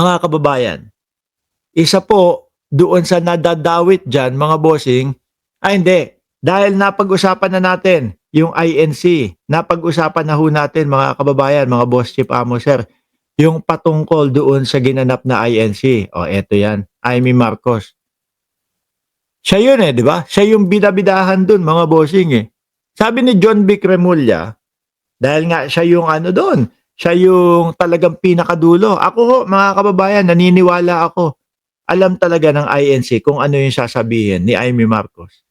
Mga kababayan, isa po doon sa nadadawit diyan mga bossing, ay hindi, dahil napag-usapan na natin yung INC, napag-usapan na ho natin mga kababayan, mga boss chief amo sir, yung patungkol doon sa ginanap na INC. O eto yan, Imee Marcos. Siya yun eh, di ba? Siya yung bidabidahan doon mga bossing eh. Sabi ni John B. Cremulya, dahil nga siya yung ano doon, siya yung talagang pinakadulo. Ako ho, mga kababayan, naniniwala ako. Alam talaga ng INC kung ano yung sasabihin ni Imee Marcos.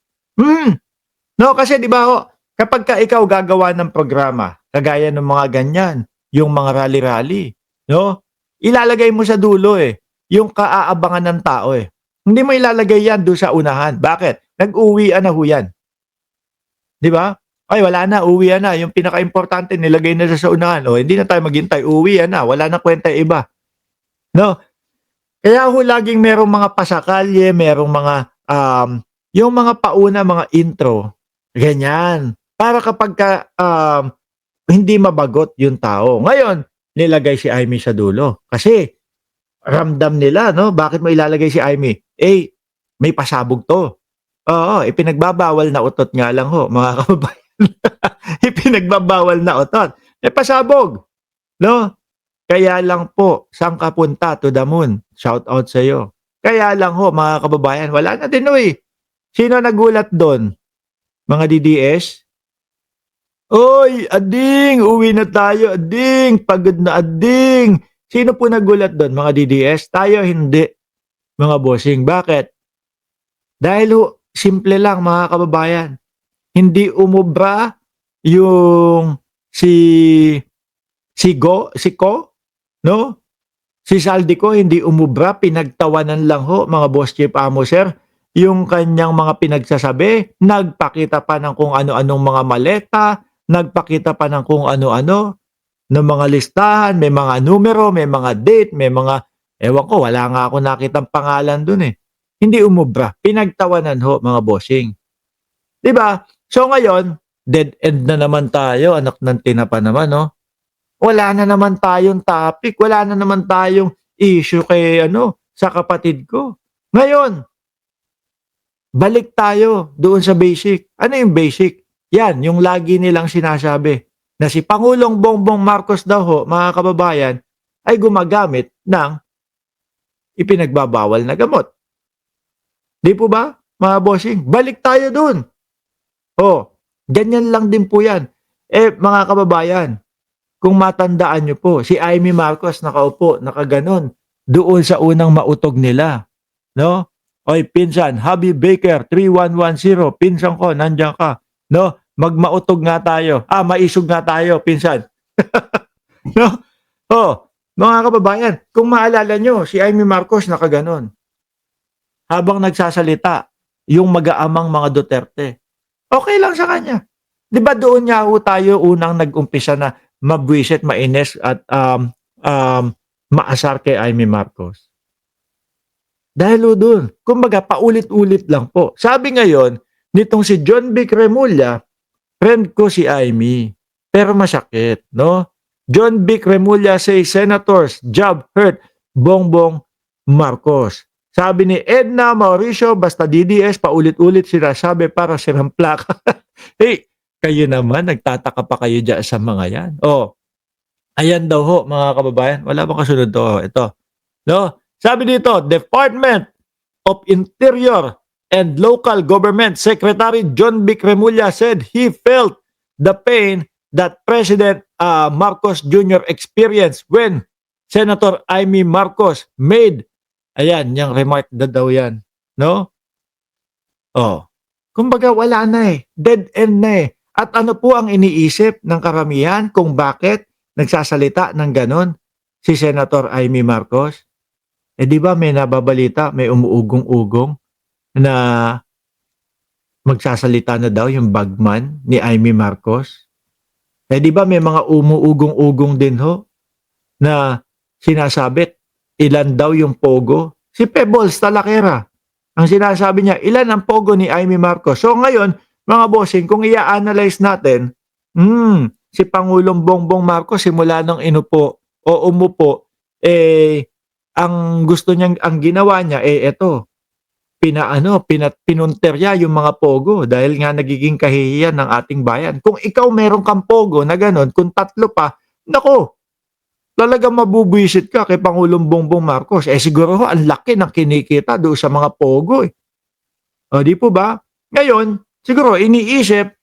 No, kasi 'di ba ho, kapag ka ikaw gagawa ng programa, kagaya ng mga ganyan, yung mga rally-rally, no? Ilalagay mo sa dulo eh, yung kaaabangan ng tao eh. Hindi mo ilalagay yan doon sa unahan. Bakit? Nag-uwian na ho yan. 'Di ba? Ay wala na, uwian na. Yung pinaka-importante nilagay na sa unahan. O hindi na tayo maghintay, uwian na. Wala na kwenta iba. No? Kaya ho laging merong mga pasakalye, merong mga yung mga pauna, mga intro, ganyan. Para kapagka hindi mabagot yung tao. Ngayon, nilagay si Imee sa dulo. Kasi ramdam nila, no? Bakit mo ilalagay si Imee? Eh, may pasabog to. Oo, ipinagbabawal na utot nga lang ho, mga kababayan. Ipinagbabawal na utot. Eh, pasabog. No? Kaya lang po, saan ka punta to the moon? Shout out sa iyo. Kaya lang ho, mga kababayan, wala na din ho eh. Sino nagulat doon? Mga DDS? Oy, ading, uwi na tayo, ading, pagod na ading. Sino po nagulat doon? Mga DDS? Tayo hindi, mga bossing. Bakit? Dahil ho, simple lang mga kababayan. Hindi umubra yung si si Ko, no? Si Saldico hindi umubra, pinagtawanan lang ho mga boss chief amo sir. Yung kanyang mga pinagsasabi, nagpakita pa ng kung ano-anong mga maleta, nagpakita pa ng kung ano-ano, ng mga listahan, may mga numero, may mga date, may mga, ewan ko, wala nga ako nakitang pangalan dun eh. Hindi umubra, pinagtawanan ho mga bossing. 'Di ba? So ngayon, dead end na naman tayo, anak ng tinapa naman, no? Wala na naman tayong topic, wala na naman tayong issue kay ano, sa kapatid ko. Ngayon, balik tayo doon sa basic. Ano yung basic? Yan, yung lagi nilang sinasabi na si Pangulong Bongbong Marcos daw ho, mga kababayan, ay gumagamit ng ipinagbabawal na gamot. Di po ba, mga bossing? Balik tayo doon. Oh, ganyan lang din po yan. Eh, mga kababayan, kung matandaan nyo po, si Imee Marcos nakaupo, nakaganon, doon sa unang mautog nila. No? Oy, pinsan, Happy Baker, 3110, pinsan ko, nandiyan ka. No? Magmautog nga tayo. Maisog nga tayo, pinsan. No? Oh, mga kababayan, kung maalala nyo, si Imee Marcos nakaganon. Habang nagsasalita, yung mag-aamang mga Duterte. Okay lang sa kanya. 'Di ba doon nga ho tayo unang nag-umpisa na mabwisit, mainis at maasar kay Imee Marcos. Dahil ho doon, kumbaga paulit-ulit lang po. Sabi ngayon, nitong si John B. Cremulya, friend ko si Imee, pero masakit, no? John B. Cremulya say senators job hurt Bongbong Marcos. Sabi ni Edna Mauricio, basta DDS, paulit-ulit sinasabi para sirang plaka. Hey, kayo naman, nagtataka pa kayo dyan sa mga yan. Oh, ayan daw ho, mga kababayan. Wala bang kasunod to? Ito. No? Sabi dito, Department of Interior and Local Government Secretary John B. Cremulya said he felt the pain that President Marcos Jr. experienced when Senator Imee Marcos made, ayan, yung remark na daw yan. No? Oh. Kumbaga wala na eh. Dead end na eh. At ano po ang iniisip ng karamihan kung bakit nagsasalita ng ganon si Senator Imee Marcos? Eh di ba may nababalita, may umuugong-ugong na magsasalita na daw yung bagman ni Imee Marcos? Eh di ba may mga umuugong-ugong din ho na sinasabit ilan daw yung pogo? Si Pebbles Talakera, ang sinasabi niya, ilan ang pogo ni Imee Marcos? So ngayon, mga bossing, kung i-analyze natin, si Pangulong Bongbong Marcos simula nang inupo o umupo, eh, ang gusto niyang ang ginawa niya, eto, pinunterya yung mga pogo dahil nga nagiging kahihiyan ng ating bayan. Kung ikaw meron kang pogo na gano'n, kung 3 pa, naku, talagang mabubwisit ka kay Pangulong Bongbong Marcos. Siguro ho ang laki ng kinikita doon sa mga pogo, eh. O, 'di po ba? Ngayon, siguro iniisip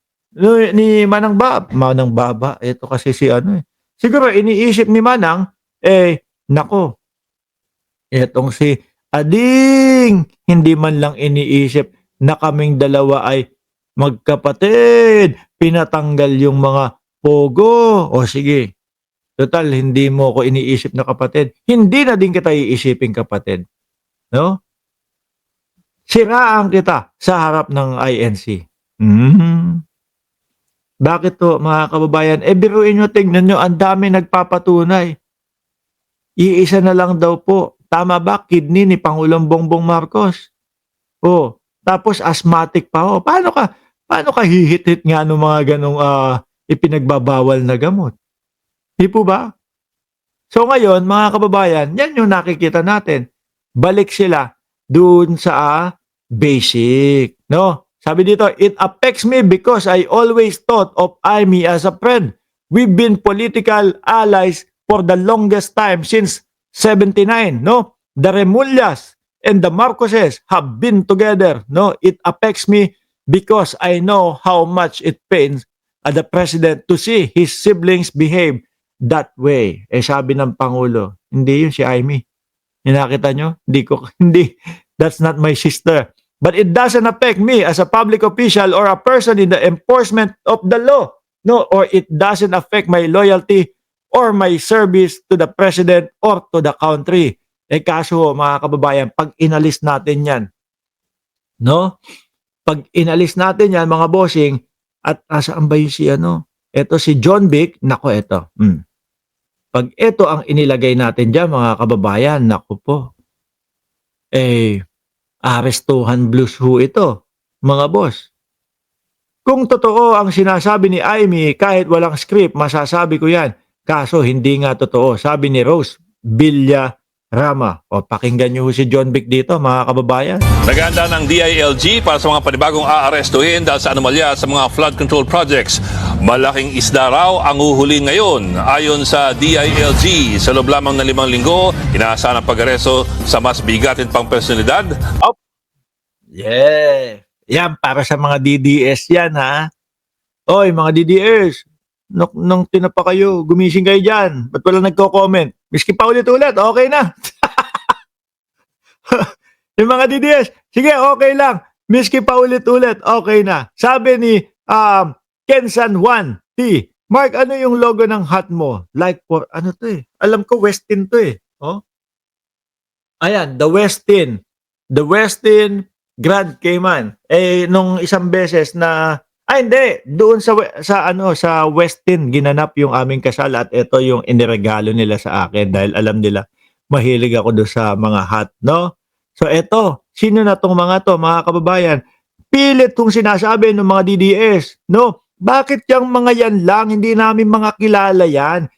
ni Manang Baba, ito kasi si ano, eh. Siguro iniisip ni Manang, naku, etong si Ading, hindi man lang iniisip na kaming dalawa ay magkapatid, pinatanggal yung mga pogo. O sige, total hindi mo ko iniisip na kapatid, hindi na din kita iisiping kapatid, 'no? Siraan kita sa harap ng INC. Hmm, bakit po mga kababayan? Biruin niyo, tignan niyo ang dami nagpapatunay. Iisa na lang daw po, tama ba, kidney ni Pangulong Bongbong Marcos. Oh, tapos asthmatic pa ho. Paano ka hihit-hit nga nung mga gano'ng, ipinagbabawal na gamot, 'di po ba? So ngayon mga kababayan, 'yan yung nakikita natin. Balik sila dun sa, basic, 'no? Sabi dito, "It affects me because I always thought of Amy as a friend. We've been political allies for the longest time since '79, no? The Remullans and the Marcoses have been together, no? It affects me because I know how much it pains the president to see his siblings behave that way." Sabi ng Pangulo, "Hindi yun si Amy. Yung nakita nyo? Hindi. That's not my sister. But it doesn't affect me as a public official or a person in the enforcement of the law. No, or it doesn't affect my loyalty or my service to the president or to the country." Kaso mga kababayan, pag inalis natin yan, no? Pag inalis natin yan, mga bossing, at asaan ba yung si ano? Ito si John Vic, nako ito. Pag ito ang inilagay natin diyan mga kababayan, naku po, arestuhan blues ho ito, mga boss. Kung totoo ang sinasabi ni Amy, kahit walang script, masasabi ko yan. Kaso hindi nga totoo, sabi ni Rose Villarama. O pakinggan niyo si John Vic dito, mga kababayan. Naghahanda ng DILG para sa mga panibagong aarestuhin dahil sa anomalya sa mga flood control projects. Malaking isda raw ang uhuli ngayon. Ayon sa DILG, sa loob lamang ng 5 linggo, inaasahan ang pag-aresto sa mas bigatin pang personalidad. Yeah. Yan, para sa mga DDS yan, ha? Oy, mga DDS, nung tinapa kayo, gumising kayo dyan. Ba't wala nagko-comment? Miski pa ulit-ulit, okay na. Yung mga DDS, sige, okay lang. Miski pa ulit-ulit, okay na. Sabi ni Kensan Juan T. Mark, ano yung logo ng hat mo? Like for, ano to eh? Alam ko, Westin to eh. Oh? Ayan, the Westin. The Westin Grand Cayman. Nung isang beses na, hindi, doon sa Westin ginanap yung aming kasal at ito yung iniregalo nila sa akin dahil alam nila mahilig ako doon sa mga hat, no? So eto, sino na tong mga to, mga kababayan? Pilit kong sinasabi ng mga DDS, no? Bakit yung mga yan lang, hindi namin mga kilala yan?